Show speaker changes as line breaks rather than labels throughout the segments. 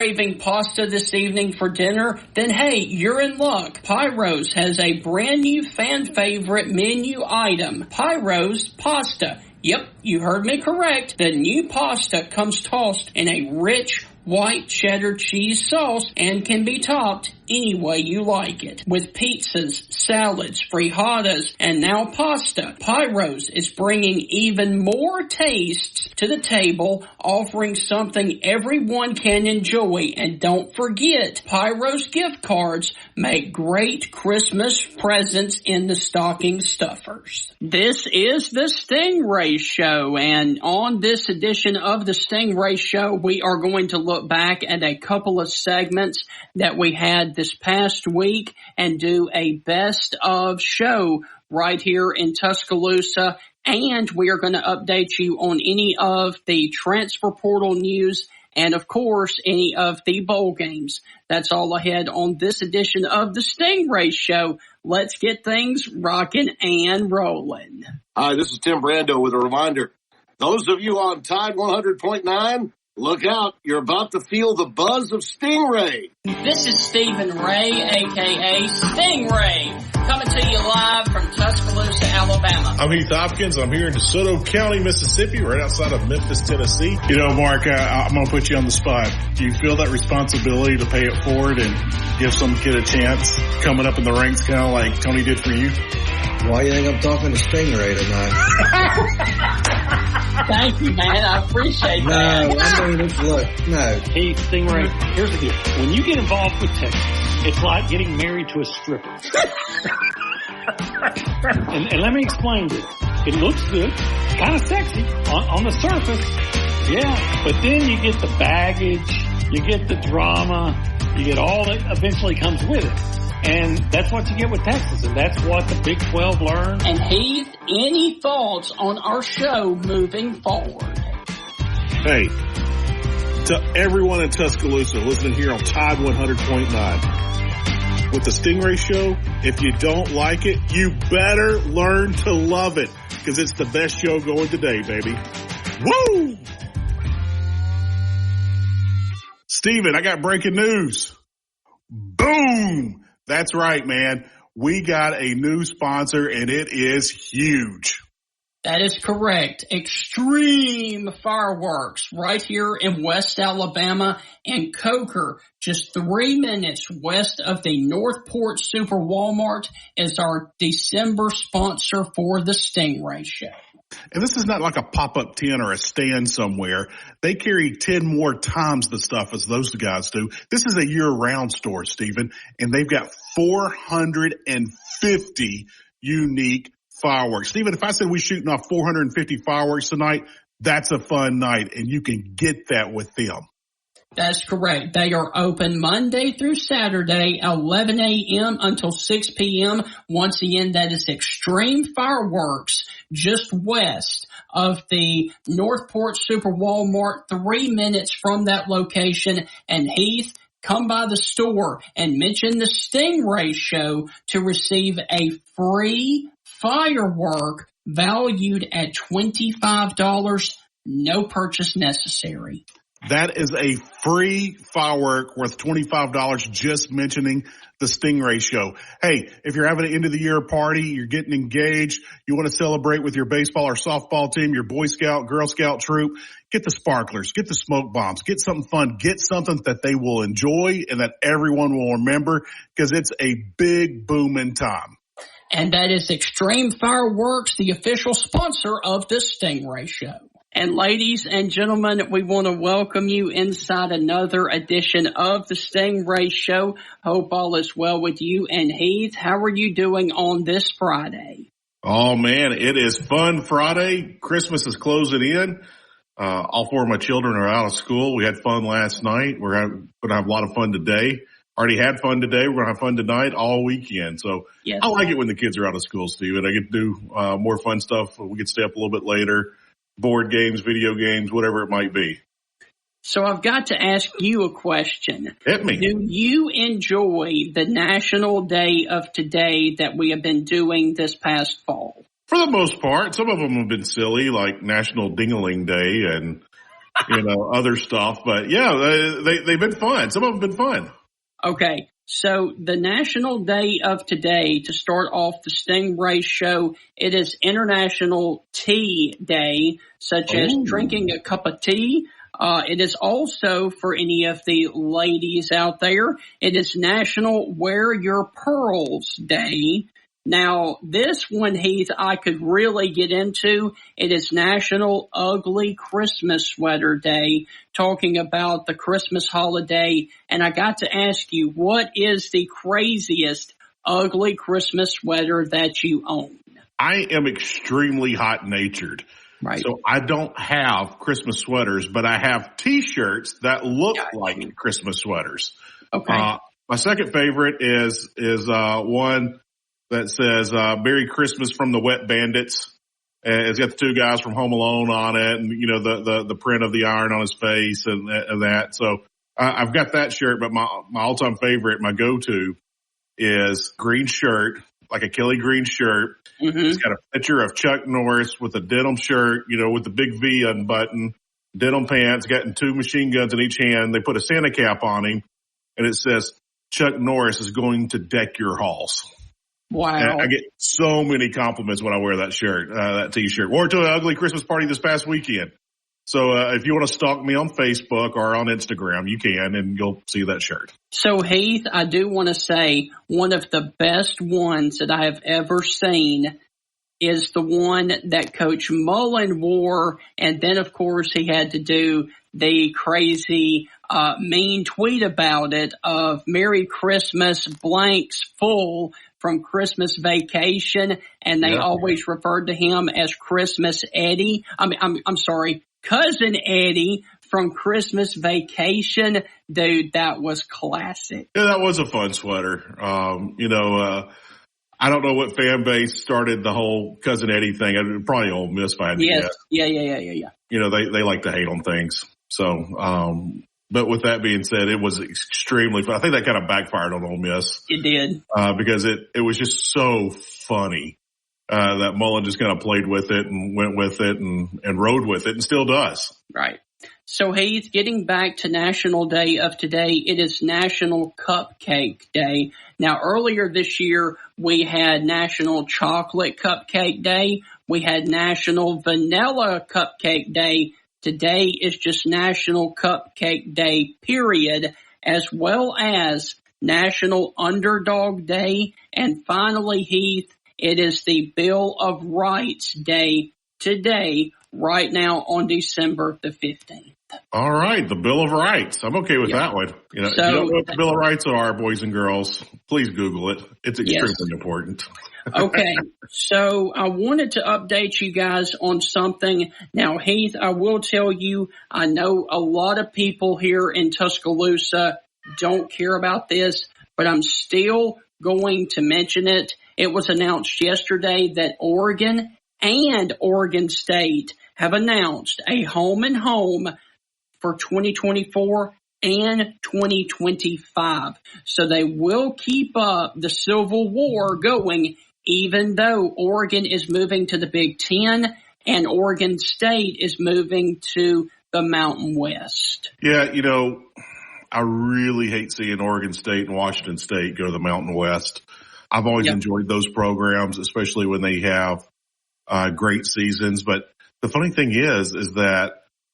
craving pasta this evening for dinner? Then hey, you're in luck. Pyro's has a brand new fan favorite menu item, Pyro's Pasta. Yep, you heard me correct. The new pasta comes tossed in a rich white cheddar cheese sauce and can be topped any way you like it. With pizzas, salads, frittatas, and now pasta, Pyro's is bringing even more tastes to the table, offering something everyone can enjoy. And don't forget, Pyro's gift cards make great Christmas presents in the stocking stuffers. This is the Stingray Show, and on this edition of the Stingray Show, we are going to look back at a couple of segments that we had this past week and do a best of show right here in Tuscaloosa. And we are going to update you on any of the transfer portal news and, of course, any of the bowl games. That's all ahead on this edition of the Stingray Show. Let's get things rocking and rolling.
Hi, this is Tim Brando with a reminder. Those of you on Tide 100.9, look out, you're about to feel the buzz of Stingray.
This is Stephen Ray, a.k.a. Stingray, coming to you live from Tuscaloosa, Alabama.
I'm Heath Hopkins. I'm here in DeSoto County, Mississippi, right outside of Memphis, Tennessee. You know, Mark, I'm going to put you on the spot. Do you feel that responsibility to pay it forward and give some kid a chance coming up in the ranks, kind of like Tony did for you?
Why do you think I'm talking to Stingray tonight?
Thank you, man. I appreciate that.
No, I mean, look, no.
Hey, Stingray, here's the deal. When you get involved with Texas, it's like getting married to a stripper. and let me explain this. It looks good, kind of sexy on the surface. Yeah, but then you get the baggage, you get the drama, you get all that eventually comes with it. And that's what you get with Texas, and that's what the Big 12 learned.
And Heath, any thoughts on our show moving forward?
Hey, to everyone in Tuscaloosa listening here on Tide 100.9. With the Stingray Show, if you don't like it, you better learn to love it, because it's the best show going today, baby. Woo! Steven, I got breaking news. Boom! That's right, man. We got a new sponsor, and it is huge.
That is correct. Extreme Fireworks right here in West Alabama and Coker, just 3 minutes west of the Northport Super Walmart, is our December sponsor for the Stingray Show.
And this is not like a pop-up tent or a stand somewhere. They carry 10 more times the stuff as those guys do. This is a year-round store, Stephen, and they've got 450 unique fireworks. Stephen, if I said we're shooting off 450 fireworks tonight, that's a fun night, and you can get that with them.
That's correct. They are open Monday through Saturday, 11 a.m. until 6 p.m. Once again, that is Extreme Fireworks, just west of the Northport Super Walmart, 3 minutes from that location. And Heath, come by the store and mention the Stingray Show to receive a free firework valued at $25, no purchase necessary.
That is a free firework worth $25 just mentioning the Stingray Show. Hey, if you're having an end-of-the-year party, you're getting engaged, you want to celebrate with your baseball or softball team, your Boy Scout, Girl Scout troop, get the sparklers, get the smoke bombs, get something fun, get something that they will enjoy and that everyone will remember, because it's a big booming time.
And that is Extreme Fireworks, the official sponsor of the Stingray Show. And ladies and gentlemen, we want to welcome you inside another edition of the Stingray Show. Hope all is well with you. And Heath, how are you doing on this Friday?
Oh, man, it is Fun Friday. Christmas is closing in. All four of my children are out of school. We had fun last night. We're going to have a lot of fun today. Already had fun today. We're going to have fun tonight all weekend. So yes. I like it when the kids are out of school, Steven. I get to do more fun stuff. We get to stay up a little bit later. Board games, video games, whatever it might be.
So I've got to ask you a question.
Hit me.
Do you enjoy the National Day of Today that we have been doing this past fall?
For the most part. Some of them have been silly, like National Ding-a-Ling Day and other stuff. But yeah, they've been fun. Some of them have been fun.
Okay. So the National Day of today, to start off the Stingray Show, it is International Tea Day, such as drinking a cup of tea. It is also, for any of the ladies out there, it is National Wear Your Pearls Day. Now, this one, Heath, I could really get into. It is National Ugly Christmas Sweater Day, talking about the Christmas holiday. And I got to ask you, what is the craziest ugly Christmas sweater that you own?
I am extremely hot-natured.
Right.
So I don't have Christmas sweaters, but I have T-shirts that look like Christmas sweaters.
Okay.
My second favorite is one that says Merry Christmas from the Wet Bandits. It's got the two guys from Home Alone on it, and the print of the iron on his face and that. So I've got that shirt, but my all-time favorite, my go-to, is green shirt, like a Kelly green shirt. Mm-hmm. It's got a picture of Chuck Norris with a denim shirt, with the big V unbuttoned, denim pants, getting two machine guns in each hand. They put a Santa cap on him, and it says, Chuck Norris is going to deck your halls.
Wow.
And I get so many compliments when I wear that shirt, that T-shirt. Wore it to an ugly Christmas party this past weekend. So if you want to stalk me on Facebook or on Instagram, you can, and you'll see that shirt.
So, Heath, I do want to say one of the best ones that I have ever seen is the one that Coach Mullen wore, and then, of course, he had to do the crazy mean tweet about it of Merry Christmas blanks full from Christmas Vacation, and they always referred to him as Christmas Eddie. I'm sorry, Cousin Eddie from Christmas Vacation. Dude, that was classic.
Yeah, that was a fun sweater. I don't know what fan base started the whole Cousin Eddie thing. Probably Ole Miss, if I had to guess.
Yeah.
They like to hate on things. So, but with that being said, it was extremely fun. I think that kind of backfired on Ole Miss.
It did.
Because it was just so funny, that Mullen just kind of played with it and went with it and rode with it and still does.
Right. So, Heath, getting back to National Day of today, it is National Cupcake Day. Now, earlier this year, we had National Chocolate Cupcake Day. We had National Vanilla Cupcake Day. Today is just National Cupcake Day, period, as well as National Underdog Day. And finally, Heath, it is the Bill of Rights Day today, right now on December the 15th.
All right, the Bill of Rights. I'm okay with that one. If you don't know what the Bill of Rights are, boys and girls, please Google it. It's extremely important.
Okay, so I wanted to update you guys on something. Now, Heath, I will tell you, I know a lot of people here in Tuscaloosa don't care about this, but I'm still going to mention it. It was announced yesterday that Oregon and Oregon State have announced a home and home for 2024 and 2025. So they will keep up the Civil War going, even though Oregon is moving to the Big Ten and Oregon State is moving to the Mountain West.
Yeah, I really hate seeing Oregon State and Washington State go to the Mountain West. I've always enjoyed those programs, especially when they have great seasons. But the funny thing is that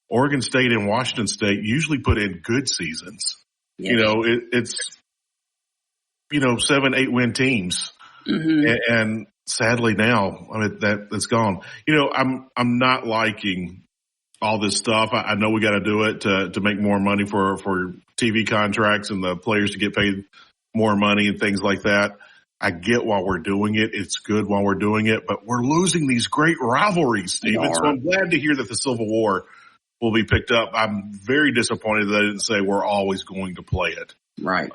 Oregon State and Washington State usually put in good seasons. Yeah. It's 7-8 win teams. Mm-hmm. And sadly now, that's gone. I'm not liking all this stuff. I know we got to do it to make more money for TV contracts and the players to get paid more money and things like that. I get why we're doing it. It's good while we're doing it, but we're losing these great rivalries, Stephen. So I'm glad to hear that the Civil War will be picked up. I'm very disappointed that I didn't say we're always going to play it.
Right.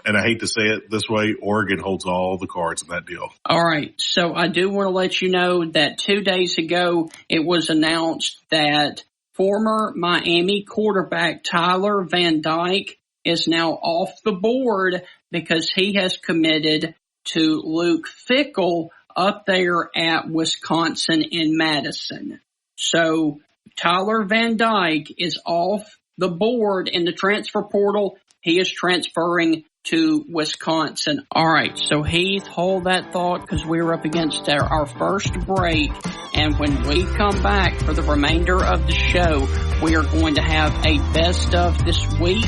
And I hate to say it this way, Oregon holds all the cards in that deal. All
right. So I do want to let you know that 2 days ago, it was announced that former Miami quarterback Tyler Van Dyke is now off the board because he has committed to Luke Fickell up there at Wisconsin in Madison. So Tyler Van Dyke is off the board in the transfer portal. He is transferring to Wisconsin. All right, so Heath, hold that thought because we're up against our first break. And when we come back for the remainder of the show, we are going to have a best of this week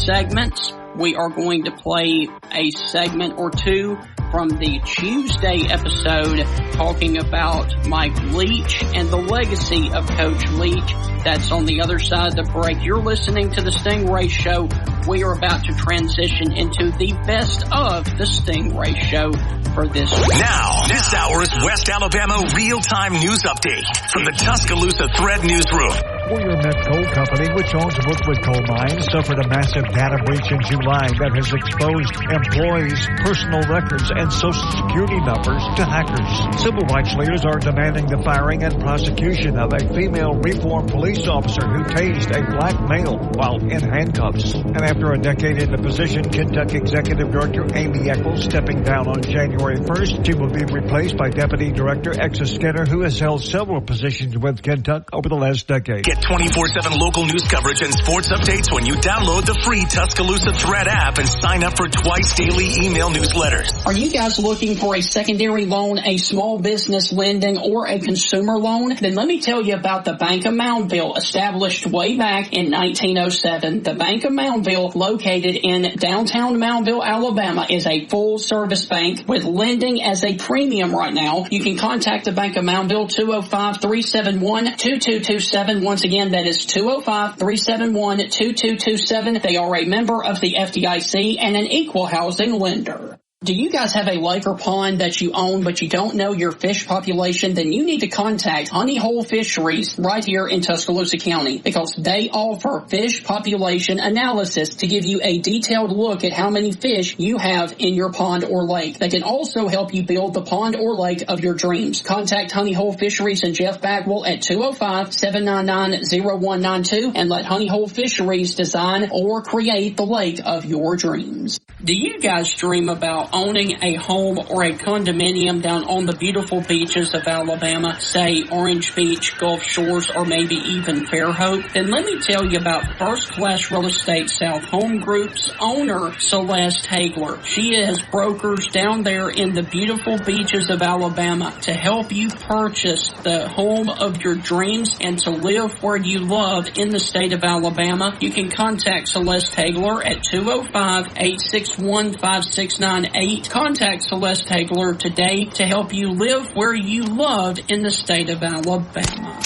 segments. We are going to play a segment or two from the Tuesday episode talking about Mike Leach and the legacy of Coach Leach. That's on the other side of the break. You're listening to the Stingray Show. We are about to transition into the best of the Stingray Show for this week.
Now, this hour's West Alabama real-time news update from the Tuscaloosa Thread Newsroom.
Warrior Met Coal Company, which owns Brookwood Coal Mine, suffered a massive data breach in July that has exposed employees' personal records and Social Security numbers to hackers. Civil rights leaders are demanding the firing and prosecution of a female reformed police officer who tased a black male while in handcuffs. And after a decade in the position, Kentucky Executive Director Amy Eccles stepping down on January 1st. She will be replaced by Deputy Director Exa Skinner, who has held several positions with Kentucky over the last decade.
Get 24/7 local news coverage and sports updates when you download the free Tuscaloosa Thread app and sign up for twice daily email newsletters.
Are you guys looking for a secondary loan, a small business lending, or a consumer loan? Then let me tell you about the Bank of Moundville, established way back in 1907. The Bank of Moundville, located in downtown Moundville, Alabama, is a full-service bank with lending as a premium right now. You can contact the Bank of Moundville, 205-371-2227. Once again, that is 205-371-2227. They are a member of the FDIC and an equal housing lender. Do you guys have a lake or pond that you own but you don't know your fish population? Then you need to contact Honey Hole Fisheries right here in Tuscaloosa County, because they offer fish population analysis to give you a detailed look at how many fish you have in your pond or lake. They can also help you build the pond or lake of your dreams. Contact Honey Hole Fisheries and Jeff Bagwell at 205-799-0192 and let Honey Hole Fisheries design or create the lake of your dreams. Do you guys dream about owning a home or a condominium down on the beautiful beaches of Alabama, say Orange Beach, Gulf Shores, or maybe even Fairhope? Then let me tell you about First Class Real Estate South Home Group's owner, Celeste Hagler. She has brokers down there in the beautiful beaches of Alabama to help you purchase the home of your dreams and to live where you love in the state of Alabama. You can contact Celeste Hagler at 205-861-5698. Contact Celeste Hagler today to help you live where you love in the state of Alabama.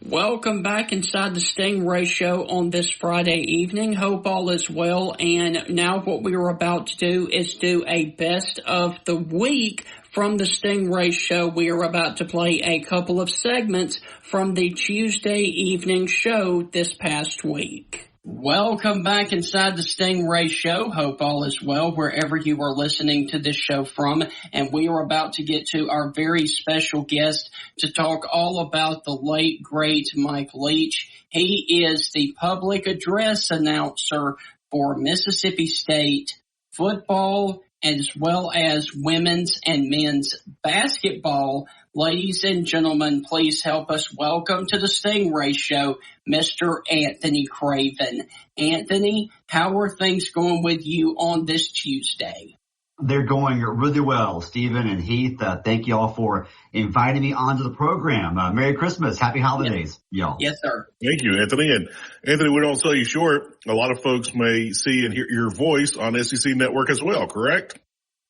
Welcome back inside the Stingray Show on this Friday evening. Hope all is well. And now what we are about to do is do a best of the week from the Stingray Show. We are about to play a couple of segments from the Tuesday evening show this past week. Welcome back inside the Stingray Show. Hope all is well wherever you are listening to this show from. And we are about to get to our very special guest to talk all about the late, great Mike Leach. He is the public address announcer for Mississippi State football as well as women's and men's basketball. Ladies and gentlemen, please help us welcome to the Stingray Show, Mr. Anthony Craven. Anthony, how are things going with you on this Tuesday?
They're going really well, Stephen and Heath. Thank you all for inviting me onto the program. Merry Christmas. Happy holidays, y'all.
Yes, sir.
Thank you, Anthony. And Anthony, we don't sell you short. A lot of folks may see and hear your voice on SEC Network as well, correct?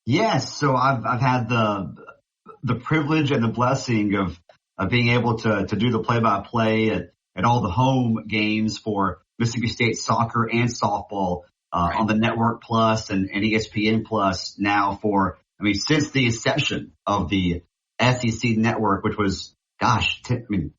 Yes. So I've had the privilege and the blessing of being able to do the play-by-play at all the home games for Mississippi State soccer and softball on the Network Plus and ESPN Plus now since the inception of the SEC Network, which was,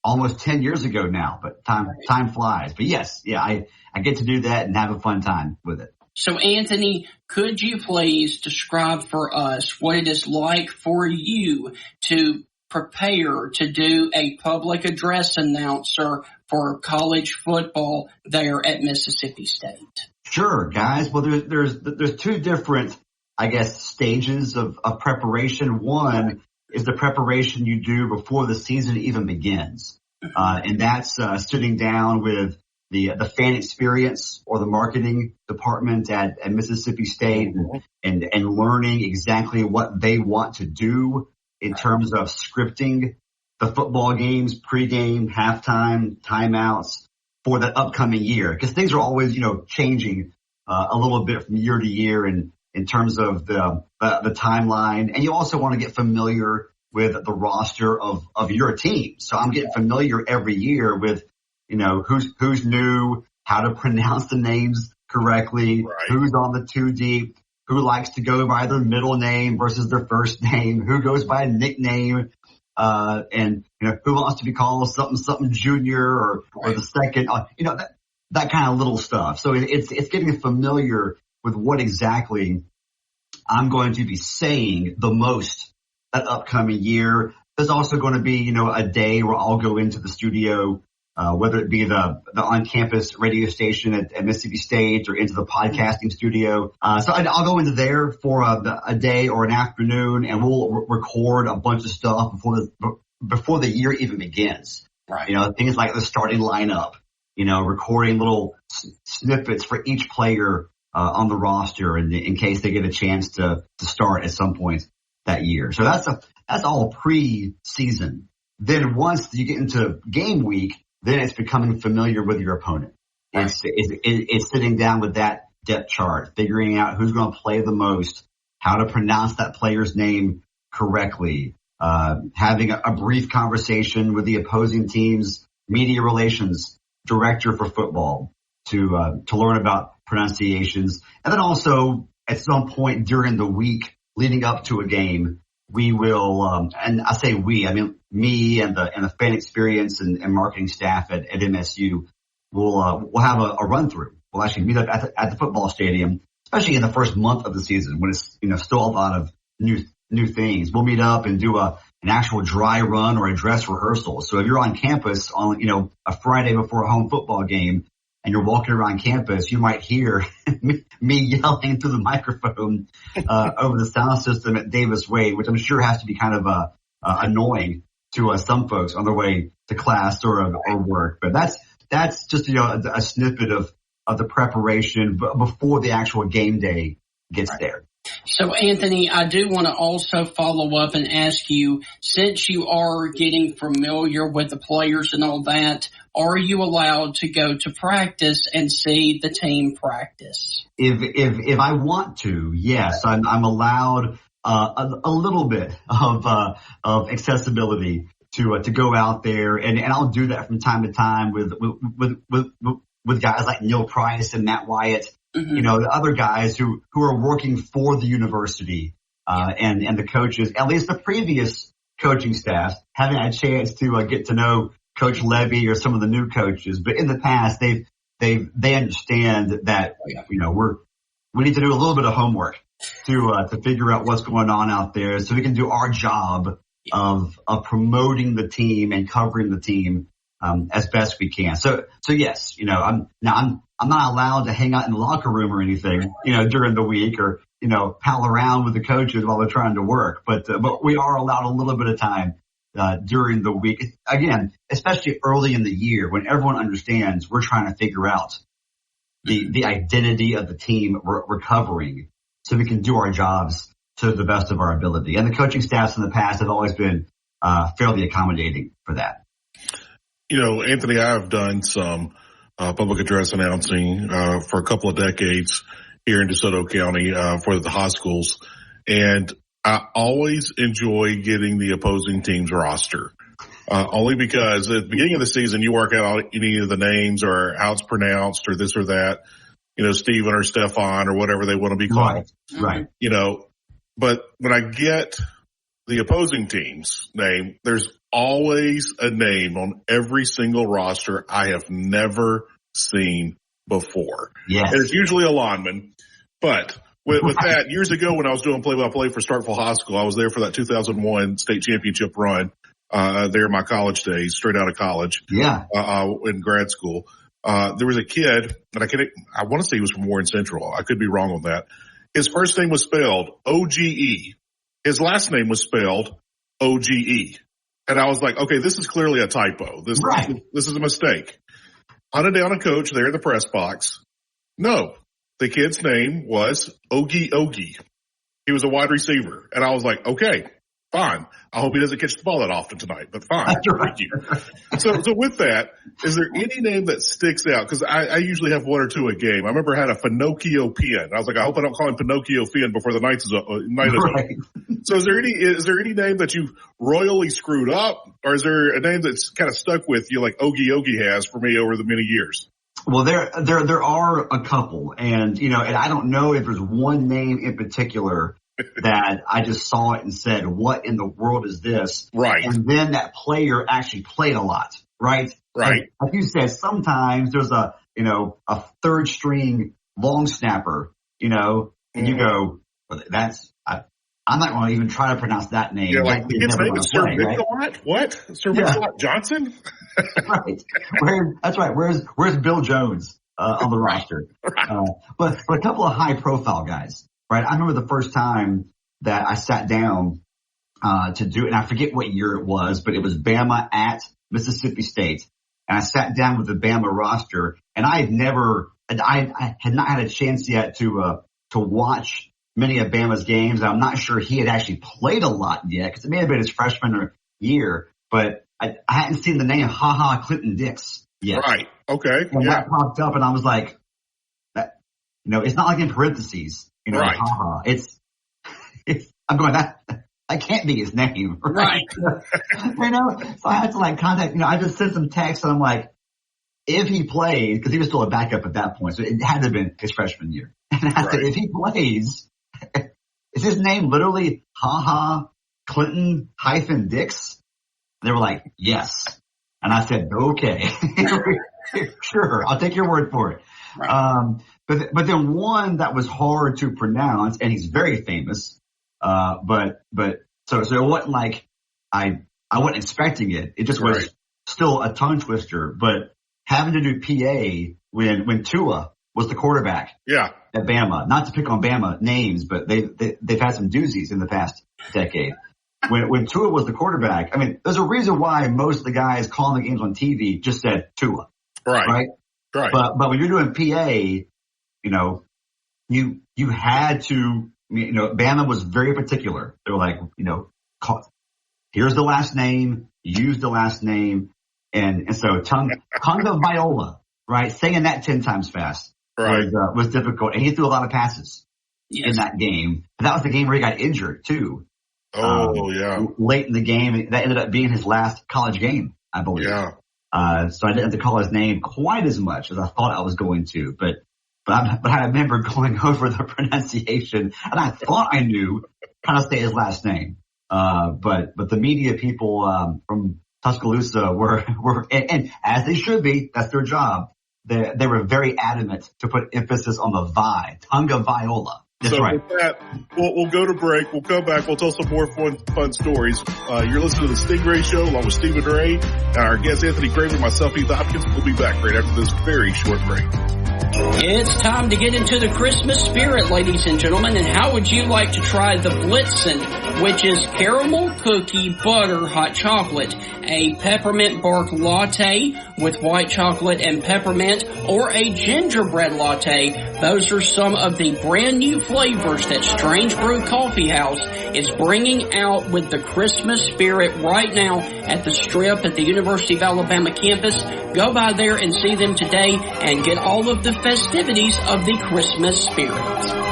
almost 10 years ago now, but time flies. But yes, I get to do that and have a fun time with it.
So, Anthony, could you please describe for us what it is like for you to prepare to do a public address announcer for college football there at Mississippi State?
Sure, guys. Well, there's two different, I guess, stages of preparation. One is the preparation you do before the season even begins. And that's sitting down with the fan experience or the marketing department at Mississippi State and learning exactly what they want to do in terms of scripting the football games, pregame, halftime, timeouts for the upcoming year. Because things are always, changing a little bit from year to year in terms of the timeline. And you also want to get familiar with the roster of your team. So I'm getting familiar every year with, who's new, how to pronounce the names correctly, who's on the two deep, who likes to go by their middle name versus their first name, who goes by a nickname, and, who wants to be called something junior or the second, that kind of little stuff. So it's getting familiar with what exactly I'm going to be saying the most that upcoming year. There's also going to be, a day where I'll go into the studio, whether it be the on-campus radio station at Mississippi State or into the podcasting studio. So I'll go into there for a day or an afternoon, and we'll record a bunch of stuff before the year even begins. Right. Things like the starting lineup, recording little snippets for each player on the roster in case they get a chance to start at some point that year. So that's all pre-season. Then once you get into game week, then it's becoming familiar with your opponent. Right. It's sitting down with that depth chart, figuring out who's going to play the most, how to pronounce that player's name correctly, having a brief conversation with the opposing team's media relations director for football to learn about pronunciations. And then also at some point during the week leading up to a game, we will, and I say we, I mean me and the fan experience and marketing staff at MSU will have a run through. We'll actually meet up at the football stadium, especially in the first month of the season when it's still a lot of new things. We'll meet up and do an actual dry run or a dress rehearsal. So if you're on campus on a Friday before a home football game and you're walking around campus, you might hear me yelling through the microphone over the sound system at Davis Wade, which I'm sure has to be kind of annoying to some folks on their way to class or work. But that's just a snippet of the preparation before the actual game day gets there.
So, Anthony, I do want to also follow up and ask you, since you are getting familiar with the players and all that, are you allowed to go to practice and see the team practice?
If I want to, yes, I'm allowed a little bit of accessibility to go out there, and I'll do that from time to time with guys like Neil Price and Matt Wyatt. Mm-hmm. The other guys who are working for the university, and the coaches, at least the previous coaching staff, haven't had a chance to get to know Coach Levy or some of the new coaches. But in the past, they understand that, we need to do a little bit of homework to figure out what's going on out there so we can do our job of promoting the team and covering the team, as best we can. So yes, I'm not allowed to hang out in the locker room or anything, during the week or, pal around with the coaches while they're trying to work. But we are allowed a little bit of time, during the week. Again, especially early in the year when everyone understands we're trying to figure out the identity of the team we're covering so we can do our jobs to the best of our ability. And the coaching staffs in the past have always been, fairly accommodating for that.
Anthony, I've done some public address announcing for a couple of decades here in DeSoto County for the hospitals, and I always enjoy getting the opposing team's roster, only because at the beginning of the season you work out any of the names or how it's pronounced or this or that, Stephen or Stefan or whatever they want to be called.
Right.
But when I get the opposing team's name, there's always a name on every single roster I have never seen before.
Yes.
And it's usually a lineman. But with that, years ago when I was doing play-by-play for Starkville High School, I was there for that 2001 state championship run. there in my college days, straight out of college.
Yeah.
In grad school. There was a kid, and I want to say he was from Warren Central. I could be wrong on that. His first name was spelled O-G-E. His last name was spelled O-G-E. And I was like, okay, this is clearly a typo. This is a mistake. Hunted down a coach there in the press box. No, the kid's name was Ogie. He was a wide receiver. And I was like, okay, fine. I hope he doesn't catch the ball that often tonight, but fine. Thank you. So with that, is there any name that sticks out? Because I usually have one or two a game. I remember I had a Pinocchio Finn. I was like, I hope I don't call him Pinocchio Finn before the night is over. So is there any name that you've royally screwed up, or is there a name that's kind of stuck with you like Ogie has for me over the many years?
Well, there are a couple, and and I don't know if there's one name in particular that I just saw it and said, what in the world is this?
Right.
And then that player actually played a lot, right?
Right.
Like you said, sometimes there's a third string long snapper, and you go, well, I'm not going to even try to pronounce that name.
You're like, his name is Sir Mix-a-Lot? What? Sir Mix-a-Lot Johnson?
Right. That's right. Where's Bill Jones on the roster?
Right.
But a couple of high profile guys. Right. I remember the first time that I sat down to do it, and I forget what year it was, but it was Bama at Mississippi State. And I sat down with the Bama roster, and I had not had a chance yet to watch many of Bama's games. I'm not sure he had actually played a lot yet, because it may have been his freshman year, but I hadn't seen the name Clinton Dix yet.
Right. Okay.
And that popped up, and I was like, it's not like in parentheses.
Right.
It's I'm going, that can't be his name.
Right.
So I had to contact, I just sent some text and I'm like, if he plays, because he was still a backup at that point, so it had to have been his freshman year. And I said, if he plays, is his name literally Clinton -Dix? They were like, yes. And I said, okay, sure, I'll take your word for it. Right. But then one that was hard to pronounce, and he's very famous. But so it wasn't like I wasn't expecting it. It just was still a tongue twister. But having to do PA when Tua was the quarterback.
Yeah.
At Bama, not to pick on Bama names, but they've had some doozies in the past decade. When Tua was the quarterback, I mean, there's a reason why most of the guys calling the games on TV just said Tua. Right. But when you're doing PA, you had to, Bama was very particular. They were like, here's the last name, use the last name. And so Tonga Viola, right? Saying that 10 times fast was difficult. And he threw a lot of passes in that game. And that was the game where he got injured too. Late in the game. That ended up being his last college game, I believe. Yeah. So I didn't have to call his name quite as much as I thought I was going to, but I remember going over the pronunciation, and I thought I knew how to say his last name. But the media people from Tuscaloosa were and as they should be, that's their job. They were very adamant to put emphasis on the Tonga Viola. That's
so
right.
With that, we'll go to break. We'll come back. We'll tell some more fun stories. You're listening to the Stingray Show along with Stephen Ray and our guest Anthony Craven, myself, Heath Hopkins. We'll be back right after this very short break.
It's time to get into the Christmas spirit, ladies and gentlemen. And how would you like to try the Blitzen, which is caramel cookie butter hot chocolate, a peppermint bark latte with white chocolate and peppermint, or a gingerbread latte? Those are some of the brand new flavors that Strange Brew Coffee House is bringing out with the Christmas spirit right now at the Strip at the University of Alabama campus. Go by there and see them today and get all of the festivities of the Christmas spirit.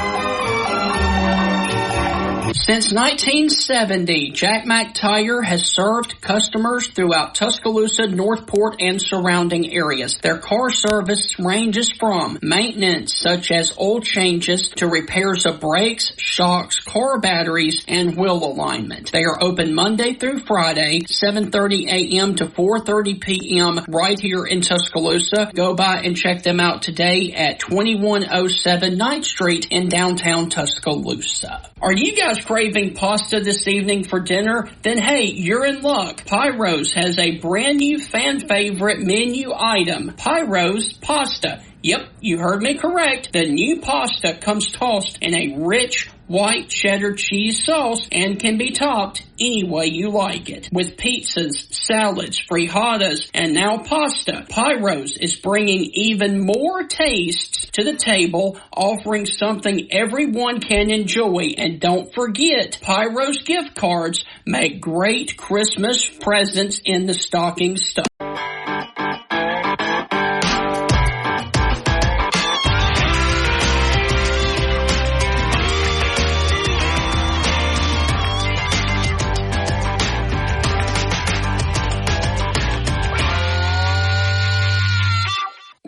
Since 1970, Jack Mack Tire has served customers throughout Tuscaloosa, Northport, and surrounding areas. Their car service ranges from maintenance such as oil changes to repairs of brakes, shocks, car batteries, and wheel alignment. They are open Monday through Friday, 7:30 a.m. to 4:30 p.m. right here in Tuscaloosa. Go by and check them out today at 2107 9th Street in downtown Tuscaloosa. Are you guys craving pasta this evening for dinner? Then hey, you're in luck. Pyro's has a brand new fan favorite menu item, Pyro's Pasta. Yep, you heard me correct. The new pasta comes tossed in a rich white cheddar cheese sauce and can be topped any way you like it. With pizzas, salads, frittatas, and now pasta, Pyro's is bringing even more tastes to the table, offering something everyone can enjoy. And don't forget, Pyro's gift cards make great Christmas presents in the stocking stuff.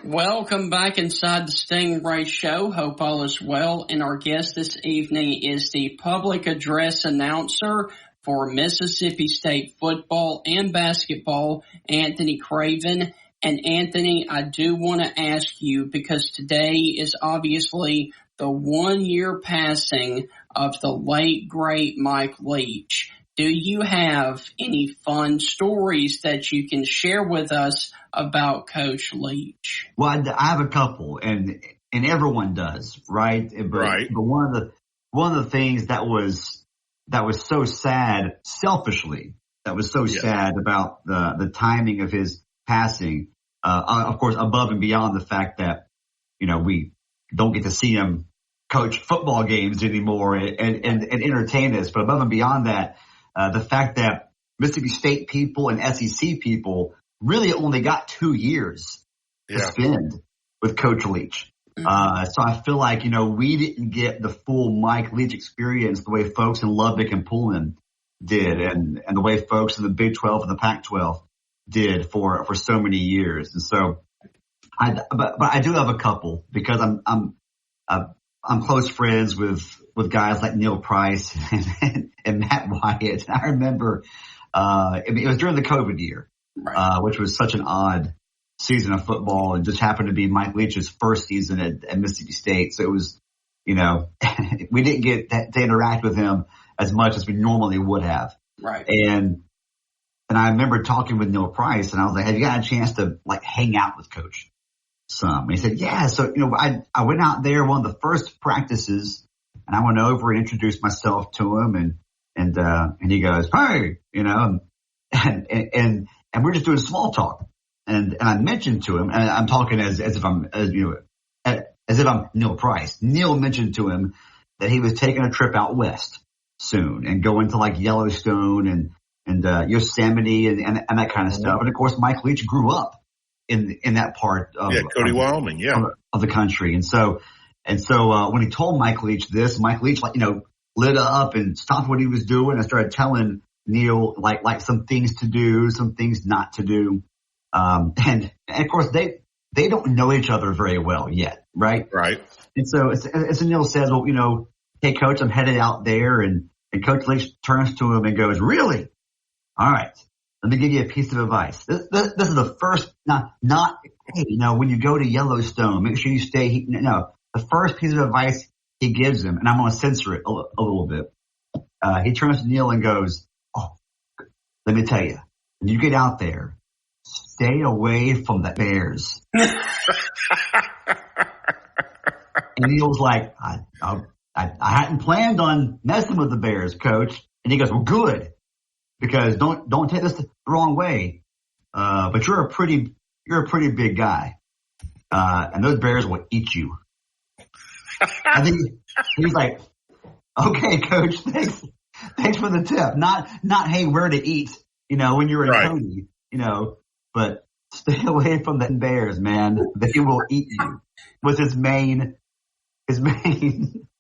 Welcome back inside the Stingray Show. Hope all is well. And our guest this evening is the public address announcer for Mississippi State football and basketball, Anthony Craven. And Anthony, I do want to ask you, because today is obviously the 1 year passing of the late, great Mike Leach. Do you have any fun stories that you can share with us about Coach Leach?
Well, I have a couple, and everyone does, right? But one of the things that was so sad, selfishly, sad about the timing of his passing. Of course, above and beyond the fact that we don't get to see him coach football games anymore and entertain us, but above and beyond that. The fact that Mississippi State people and SEC people really only got 2 years to spend with Coach Leach. So I feel like, we didn't get the full Mike Leach experience the way folks in Lubbock and Pullman did and the way folks in the Big 12 and the Pac-12 did for so many years. And so but I do have a couple because I'm close friends with guys like Neil Price and Matt Wyatt. I remember, it was during the COVID year, which was such an odd season of football and just happened to be Mike Leach's first season at Mississippi State. So it was, we didn't get to interact with him as much as we normally would have.
Right.
And I remember talking with Neil Price and I was like, have you got a chance to hang out with Coach some? And he said, yeah. So, I went out there one of the first practices and I went over and introduced myself to him and he goes, hey, and we're just doing small talk. And I mentioned to him, and I'm talking as if I'm Neil Price. Neil mentioned to him that he was taking a trip out west soon and going to Yellowstone and Yosemite and that kind of stuff. And of course, Mike Leach grew up in that part of
Cody, Wyoming,
of the country. And so when he told Mike Leach this, Mike Leach lit up and stopped what he was doing and started telling Neil some things to do, some things not to do. And of course they don't know each other very well yet, right?
Right.
And so as Neil says, well, hey Coach, I'm headed out there, and Coach Leach turns to him and goes, really? All right, let me give you a piece of advice. This is the first, not hey, when you go to Yellowstone, make sure you stay. No, the first piece of advice he gives him, and I'm going to censor it a little bit. He turns to Neil and goes, oh, let me tell you, when you get out there, stay away from the bears. And Neil's like, I hadn't planned on messing with the bears, Coach. And he goes, well, good, because don't take this the wrong way. But you're a pretty big guy. And those bears will eat you. I think he's like, okay, Coach, thanks for the tip. Not, hey, where to eat, when you're in Cody, but stay away from the bears, man. They will eat you. Was his main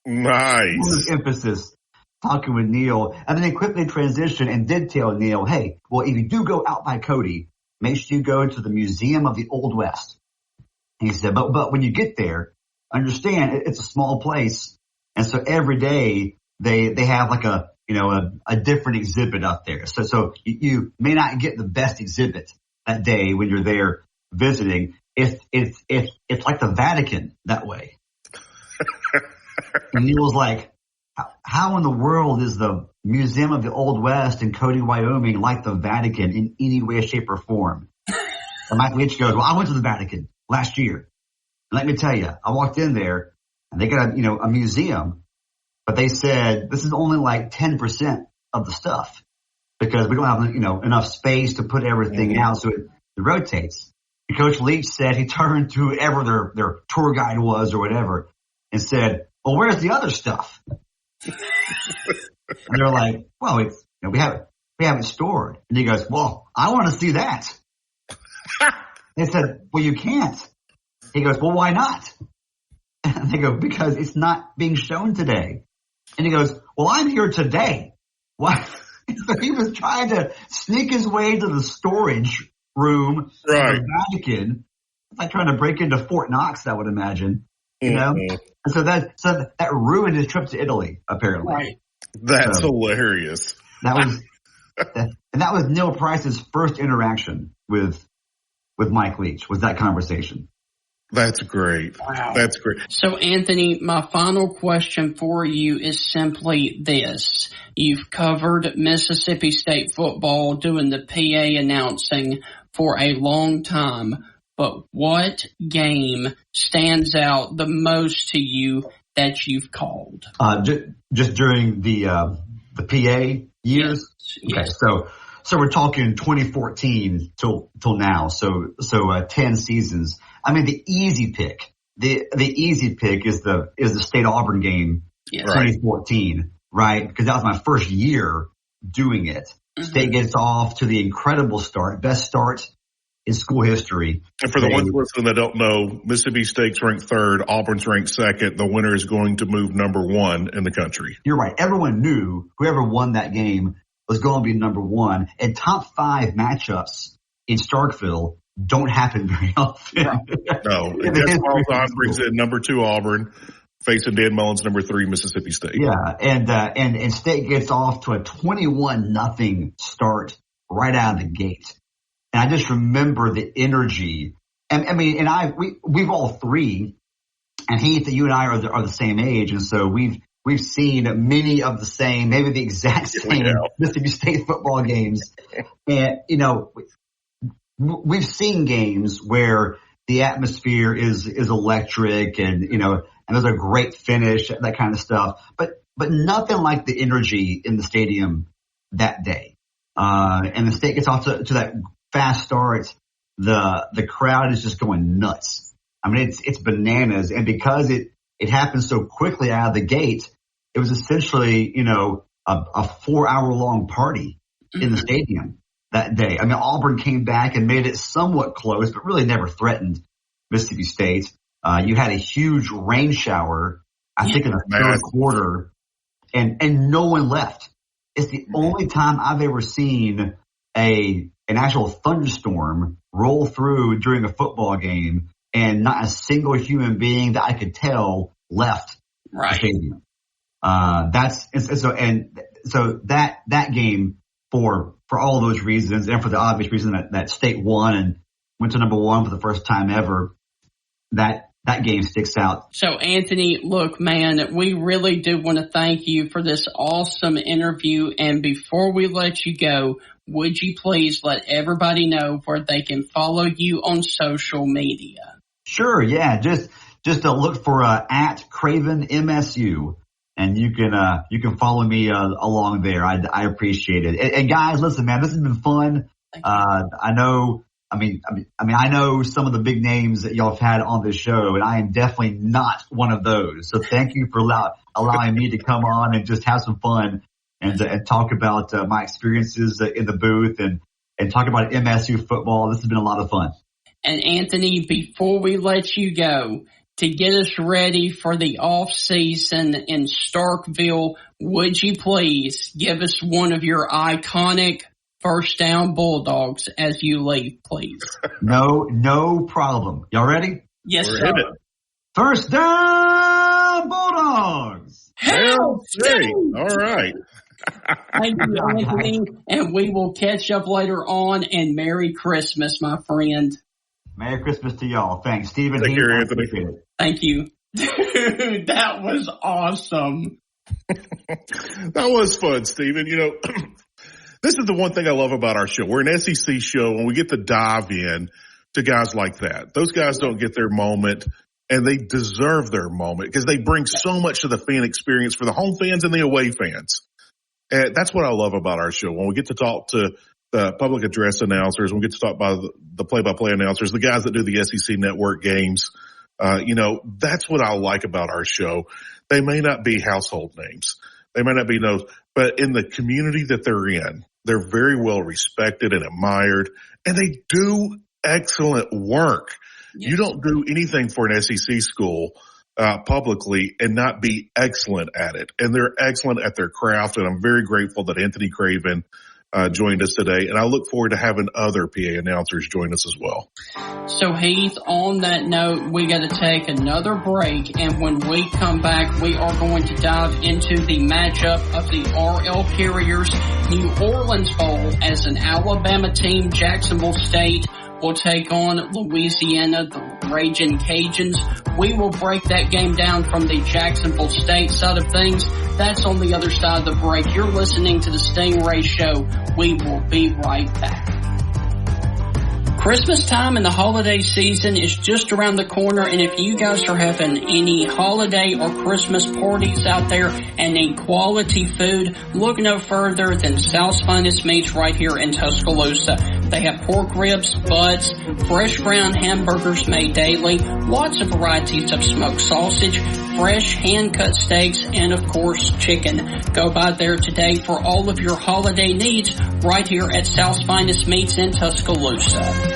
nice
emphasis talking with Neil. And then they quickly transitioned and did tell Neil, hey, well, if you do go out by Cody, make sure you go to the Museum of the Old West. And he said, but when you get there, understand it's a small place. And so every day they have a different exhibit up there. So you may not get the best exhibit that day when you're there visiting. It's like the Vatican that way. And Neil's like, how in the world is the Museum of the Old West in Cody, Wyoming like the Vatican in any way, shape, or form? And Mike Leach goes, well, I went to the Vatican last year. And let me tell you, I walked in there and they got a museum, but they said this is only like 10% of the stuff because we don't have, enough space to put everything out. So it rotates. And Coach Leach said he turned to whoever their tour guide was or whatever and said, well, where's the other stuff? And they're like, well, we haven't stored. And he goes, well, I want to see that. They said, well, you can't. He goes, well, why not? And they go, because it's not being shown today. And he goes, well, I'm here today. Why? So he was trying to sneak his way to the storage room of the Vatican. It's like trying to break into Fort Knox, I would imagine. And so that ruined his trip to Italy, apparently.
Right.
That's hilarious.
That was Neil Price's first interaction with Mike Leach, was that conversation.
That's great.
Wow.
That's great.
So, Anthony, my final question for you is simply this. You've covered Mississippi State football doing the PA announcing for a long time, but what game stands out the most to you that you've called?
Just during the PA years?
Yes.
Okay, so we're talking 2014 till now. So 10 seasons. I mean, the easy pick is the State Auburn game, 2014, right? Because that was my first year doing it. Mm-hmm. State gets off to the incredible start, best start in school history.
And for the ones listening that don't know, Mississippi State's ranked third, Auburn's ranked second. The winner is going to move number one in the country.
You're right. Everyone knew whoever won that game was going to be number one. And top 5 matchups in Starkville don't happen very often.
No. Jeff Malzahn brings in number 2 Auburn, facing Dan Mullen's number 3 Mississippi State.
Yeah, and State gets off to a 21-0 start right out of the gate. And I just remember the energy. And I mean, we've all three, and Heath, you and I are the same age, and so we've seen many of the same, maybe the exact same Mississippi State football games. And we've seen games where the atmosphere is electric, and and there's a great finish, that kind of stuff. But nothing like the energy in the stadium that day. And the State gets off to that fast start. The crowd is just going nuts. I mean, it's bananas. And because it happened so quickly out of the gate, it was essentially, a 4-hour long party in the stadium that day. I mean, Auburn came back and made it somewhat close, but really never threatened Mississippi State. You had a huge rain shower, I think, in the third quarter, and no one left. It's the only time I've ever seen an actual thunderstorm roll through during a football game, and not a single human being that I could tell left the stadium. So that game, for all those reasons, and for the obvious reason that State won and went to number 1 for the first time ever, that game sticks out.
So, Anthony, look, man, we really do want to thank you for this awesome interview. And before we let you go, would you please let everybody know where they can follow you on social media?
Sure, yeah. Just look for at Craven MSU, and you can follow me along there. I appreciate it. And guys, listen, man, this has been fun. I know some of the big names that y'all have had on this show, and I am definitely not one of those. So thank you for allowing me to come on and just have some fun and talk about my experiences in the booth and talk about MSU football. This has been a lot of fun.
And Anthony, before we let you go, to get us ready for the off season in Starkville, would you please give us one of your iconic first down Bulldogs as you leave, please?
No problem. Y'all ready?
Yes,
We're
sir.
in it.
First down Bulldogs.
Hell,
All right.
Thank you, Anthony, and we will catch up later on, and Merry Christmas, my friend.
Merry Christmas to y'all. Thanks, Stephen.
Take care, Anthony.
Thank you. Dude, that was awesome.
That was fun, Stephen. This is the one thing I love about our show. We're an SEC show, and we get to dive in to guys like that. Those guys don't get their moment, and they deserve their moment because they bring so much to the fan experience for the home fans and the away fans. And that's what I love about our show. When we get to talk to the public address announcers, we get to talk by the play-by-play announcers, the guys that do the SEC network games. That's what I like about our show. They may not be household names. They may not be known, but in the community that they're in, they're very well respected and admired, and they do excellent work. Yes. You don't do anything for an SEC school publicly and not be excellent at it. And they're excellent at their craft, and I'm very grateful that Anthony Craven joined us today, and I look forward to having other PA announcers join us as well.
So, Heath, on that note, we got to take another break, and when we come back, we are going to dive into the matchup of the RL Carriers New Orleans Bowl as an Alabama team. Jacksonville State will take on Louisiana, the Ragin' Cajuns. We will break that game down from the Jacksonville State side of things. That's on the other side of the break. You're listening to the Stingray Show. We will be right back. Christmas time and the holiday season is just around the corner, and if you guys are having any holiday or Christmas parties out there and need quality food, look no further than South's Finest Meats right here in Tuscaloosa. They have pork ribs, butts, fresh ground hamburgers made daily, lots of varieties of smoked sausage, fresh hand-cut steaks, and of course chicken. Go by there today for all of your holiday needs right here at South's Finest Meats in Tuscaloosa.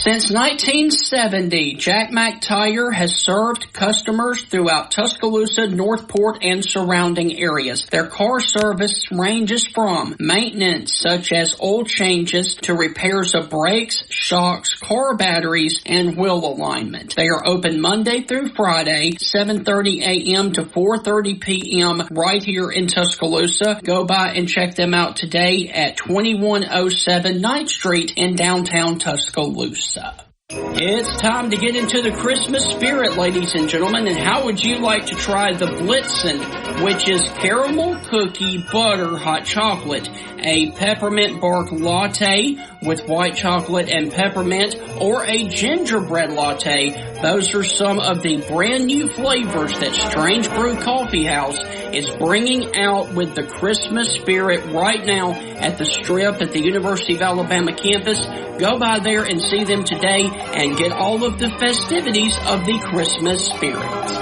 Since 1970, Jack Mack Tire has served customers throughout Tuscaloosa, Northport, and surrounding areas. Their car service ranges from maintenance such as oil changes to repairs of brakes, shocks, car batteries, and wheel alignment. They are open Monday through Friday, 7:30 a.m. to 4:30 p.m. right here in Tuscaloosa. Go by and check them out today at 2107 9th Street in downtown Tuscaloosa. It's time to get into the Christmas spirit, ladies and gentlemen, and how would you like to try the Blitzen, which is caramel cookie butter hot chocolate, a peppermint bark latte with white chocolate and peppermint, or a gingerbread latte? Those are some of the brand new flavors that Strange Brew Coffee House is bringing out with the Christmas spirit right now at the Strip at the University of Alabama campus. Go by there and see them today and get all of the festivities of the Christmas spirit.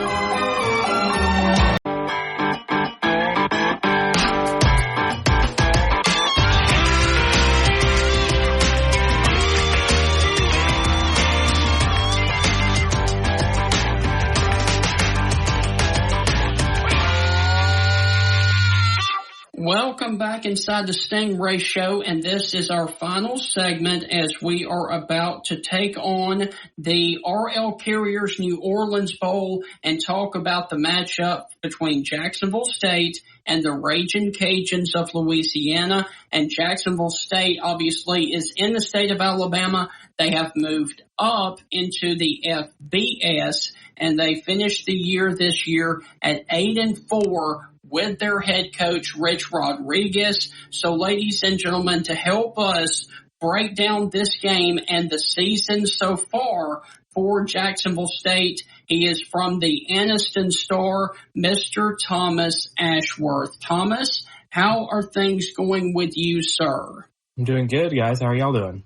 Welcome back inside the Stingray Show, and this is our final segment as we are about to take on the RL Carriers New Orleans Bowl and talk about the matchup between Jacksonville State and the Ragin' Cajuns of Louisiana. And Jacksonville State obviously is in the state of Alabama. They have moved up into the FBS, and they finished the year this year at 8-4 with their head coach, Rich Rodriguez. So, ladies and gentlemen, to help us break down this game and the season so far for Jacksonville State, he is from the Anniston Star, Mr. Thomas Ashworth. Thomas, how are things going with you, sir?
I'm doing good, guys. How are y'all doing?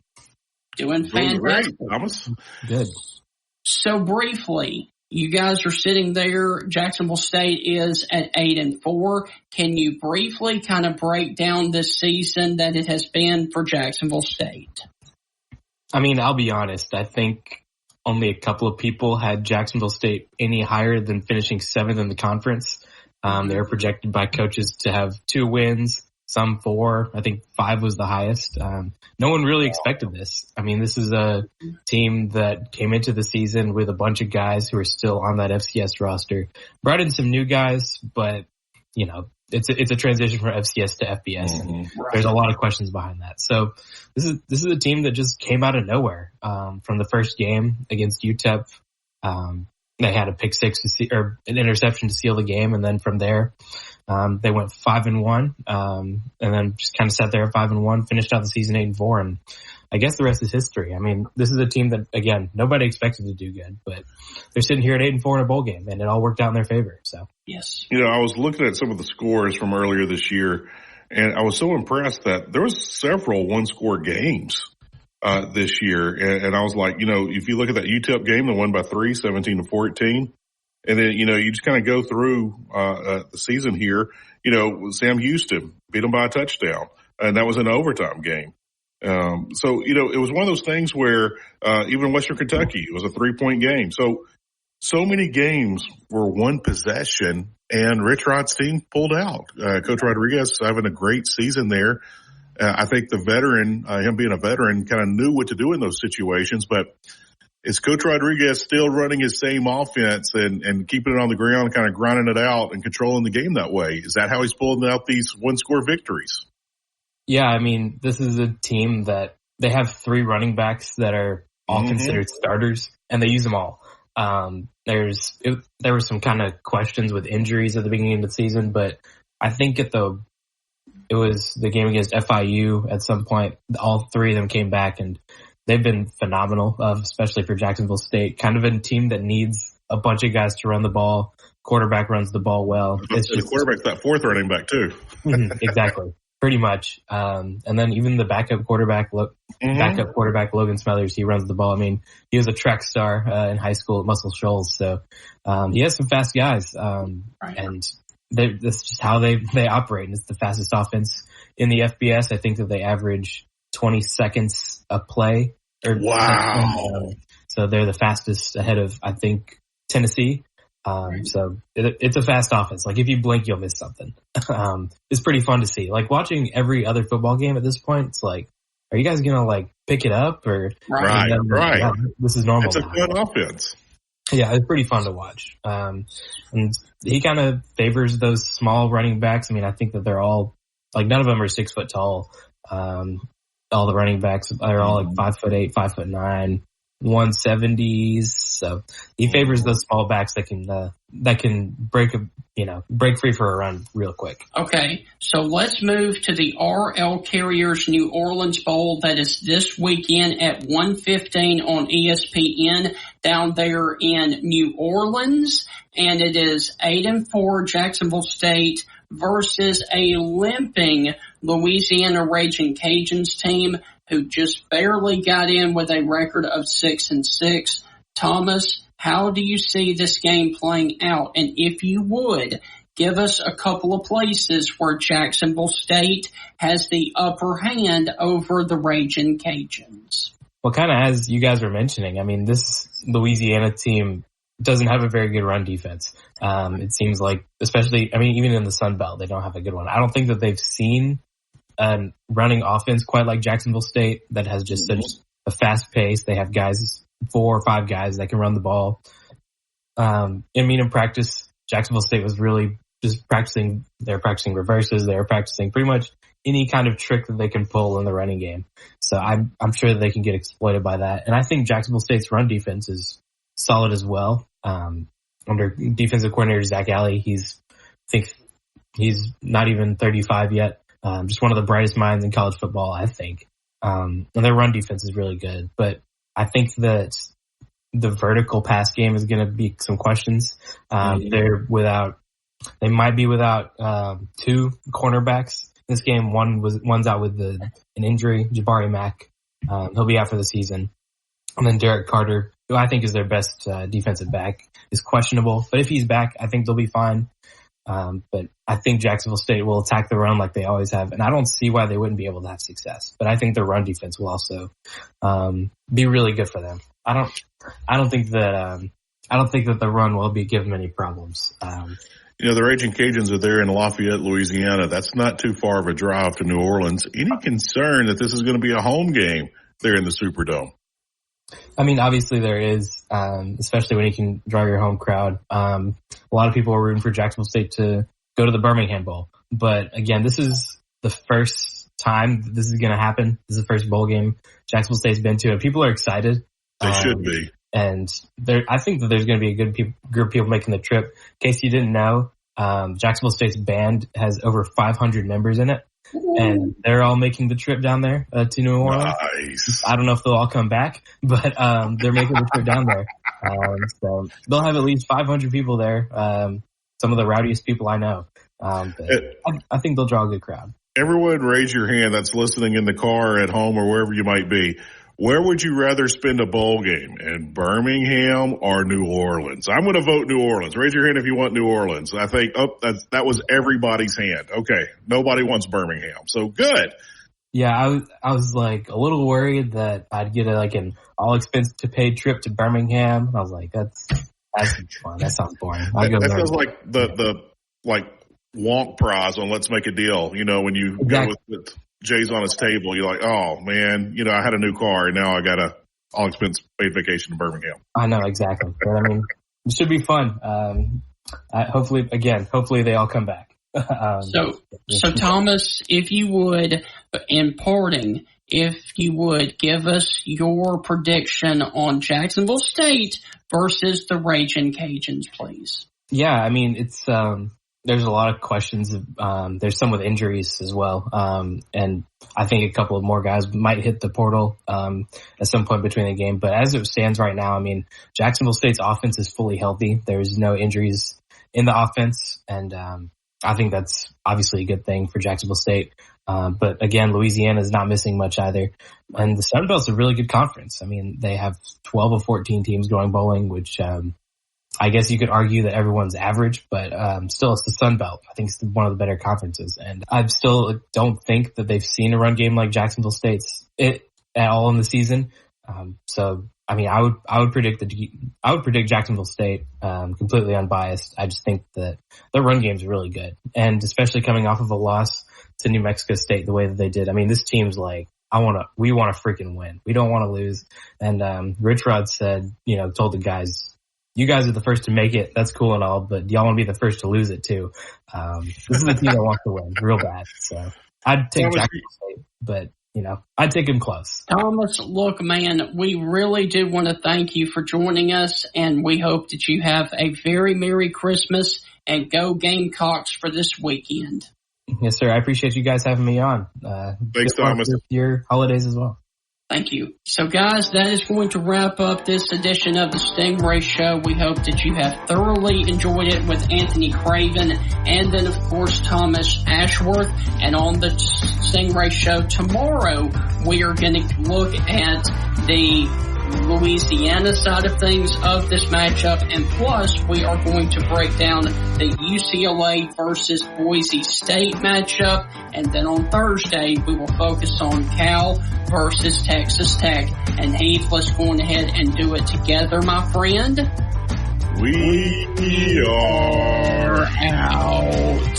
Doing fantastic.
Great, Thomas.
Good.
So briefly, you guys are sitting there. Jacksonville State is at 8-4. Can you briefly kind of break down this season that it has been for Jacksonville State?
I mean, I'll be honest. I think only a couple of people had Jacksonville State any higher than finishing 7th in the conference. They were projected by coaches to have 2 wins, some 4. I think 5 was the highest. No one really expected this. I mean, this is a team that came into the season with a bunch of guys who are still on that FCS roster. Brought in some new guys, but, you know, it's a transition from FCS to FBS, and there's a lot of questions behind that. So this is a team that just came out of nowhere. From the first game against UTEP, they had a pick six or an interception to seal the game, and then from there, they went 5-1, and then just kind of sat there at 5-1, finished out the season 8-4, and I guess the rest is history. I mean, this is a team that, again, nobody expected to do good, but they're sitting here at 8-4 in a bowl game, and it all worked out in their favor. So
yes,
I was looking at some of the scores from earlier this year, and I was so impressed that there was several one-score games this year, and I was like, if you look at that UTEP game, they won by 3, 17-14. And then, you just kind of go through the season here. Sam Houston beat them by a touchdown, and that was an overtime game. So it was one of those things where even Western Kentucky, it was a 3-point game. So many games were one possession, and Rich Rod's team pulled out. Coach Rodriguez having a great season there. I think the veteran, him being a veteran, kind of knew what to do in those situations, but is Coach Rodriguez still running his same offense and keeping it on the ground, kind of grinding it out and controlling the game that way? Is that how he's pulling out these one-score victories?
Yeah, I mean, this is a team that they have 3 running backs that are all considered starters, and they use them all. There were some kind of questions with injuries at the beginning of the season, but I think it was the game against FIU at some point, all 3 of them came back, and they've been phenomenal, especially for Jacksonville State. Kind of a team that needs a bunch of guys to run the ball. Quarterback runs the ball well.
The quarterback's that 4th running back too.
Exactly. Pretty much. And then even the backup quarterback Logan Smothers, he runs the ball. I mean, he was a track star in high school at Muscle Shoals. So he has some fast guys. And that's just how they operate. And it's the fastest offense in the FBS. I think that they average 20 seconds a play.
Wow.
So they're the fastest ahead of, I think, Tennessee. So it's a fast offense. Like if you blink, you'll miss something. It's pretty fun to see. Like watching every other football game at this point, it's like, are you guys going to like pick it up or?
Right.
Yeah, this is normal.
It's a good offense.
Yeah, it's pretty fun to watch. And he kind of favors those small running backs. I mean, I think that they're all like, none of them are 6 foot tall. All the running backs are all like 5'8", 5'9", 170s. So he favors those small backs that can break free for a run real quick.
Okay, so let's move to the RL Carriers New Orleans Bowl that is this weekend at 1:15 on ESPN down there in New Orleans, and it is 8-4 Jacksonville State versus a limping Louisiana Raging Cajuns team who just barely got in with a record of 6-6. Thomas, how do you see this game playing out? And if you would, give us a couple of places where Jacksonville State has the upper hand over the Raging Cajuns.
Well, kind of as you guys were mentioning, I mean, this Louisiana team doesn't have a very good run defense. It seems like, especially, I mean, even in the Sun Belt, they don't have a good one. I don't think that they've seen a running offense quite like Jacksonville State that has just such a fast pace. They have guys, 4 or 5 guys that can run the ball. In practice, Jacksonville State was really just practicing. They're practicing reverses. They're practicing pretty much any kind of trick that they can pull in the running game. So I'm sure that they can get exploited by that. And I think Jacksonville State's run defense is solid as well. Under defensive coordinator Zach Alley, he's not even 35 yet. Just one of the brightest minds in college football, I think. And their run defense is really good. But I think that the vertical pass game is going to be some questions. They might be without 2 cornerbacks this game. One's out with an injury, Jabari Mack. He'll be out for the season. And then Derek Carter, who I think is their best defensive back, is questionable. But if he's back, I think they'll be fine. But I think Jacksonville State will attack the run like they always have, and I don't see why they wouldn't be able to have success. But I think their run defense will also be really good for them. I don't think that the run will give them any problems.
The Raging Cajuns are there in Lafayette, Louisiana. That's not too far of a drive to New Orleans. Any concern that this is going to be a home game there in the Superdome?
I mean, obviously there is, especially when you can draw your home crowd. A lot of people are rooting for Jacksonville State to go to the Birmingham Bowl. But again, this is the first time this is going to happen. This is the first bowl game Jacksonville State's been to, and people are excited.
They should be.
And I think that there's going to be a good group of people making the trip. In case you didn't know, Jacksonville State's band has over 500 members in it. And they're all making the trip down there to New Orleans.
Nice.
I don't know if they'll all come back, but they're making the trip down there. So they'll have at least 500 people there. Some of the rowdiest people I know. I think they'll draw a good crowd.
Everyone raise your hand that's listening in the car, at home, or wherever you might be. Where would you rather spend a bowl game, in Birmingham or New Orleans? I'm going to vote New Orleans. Raise your hand if you want New Orleans. I think, that was everybody's hand. Okay. Nobody wants Birmingham. So good.
Yeah, I was like a little worried that I'd get an all expense to paid trip to Birmingham. I was like, that's fun. That sounds boring.
That feels like the wonk prize on Let's Make a Deal. When you go with Jay's on his table, you're like, oh man, I had a new car and now I got a all expense paid vacation to Birmingham.
I know, exactly. But I mean, it should be fun. Hopefully they all come back.
So Thomas, if you would, in parting, if you would give us your prediction on Jacksonville State versus the Ragin' Cajuns, please.
Yeah, I mean, it's, there's a lot of questions. There's some with injuries as well. And I think a couple of more guys might hit the portal, at some point between the game. But as it stands right now, I mean, Jacksonville State's offense is fully healthy. There's no injuries in the offense. And, I think that's obviously a good thing for Jacksonville State. But again, Louisiana is not missing much either. And the Sun Belt's a really good conference. I mean, they have 12 of 14 teams going bowling, which, I guess you could argue that everyone's average, but still it's the Sun Belt. I think it's one of the better conferences. And I still don't think that they've seen a run game like Jacksonville State's at all in the season. So, I mean, I would predict Jacksonville State, completely unbiased. I just think that their run game's really good. And especially coming off of a loss to New Mexico State the way that they did. I mean, this team's like, we want to freaking win. We don't want to lose. And, Rich Rod said, told the guys, you guys are the first to make it. That's cool and all, but y'all want to be the first to lose it too. This is the team that wants to win real bad. So I'd take Jacksonville State, but I'd take him close.
Thomas, look, man, we really do want to thank you for joining us, and we hope that you have a very Merry Christmas and go Gamecocks for this weekend.
Yes, sir. I appreciate you guys having me on.
Thanks, Thomas.
Your holidays as well.
Thank you. So, guys, that is going to wrap up this edition of the Stingray Show. We hope that you have thoroughly enjoyed it with Anthony Craven and then, of course, Thomas Ashworth. And on the Stingray Show tomorrow, we are going to look at the Louisiana side of things of this matchup, and plus we are going to break down the UCLA versus Boise State matchup, and then on Thursday we will focus on Cal versus Texas Tech. And Heath, let's go on ahead and do it together, my friend.
We are
out.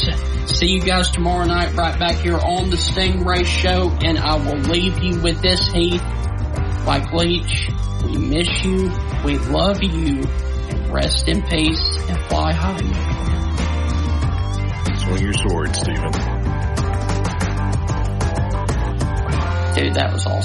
See you guys tomorrow night right back here on the Stingray Show, and I will leave you with this, Heath. Like Leach, we miss you, we love you, and rest in peace and fly high.
Swing your sword, Stephen.
Dude, that was awesome.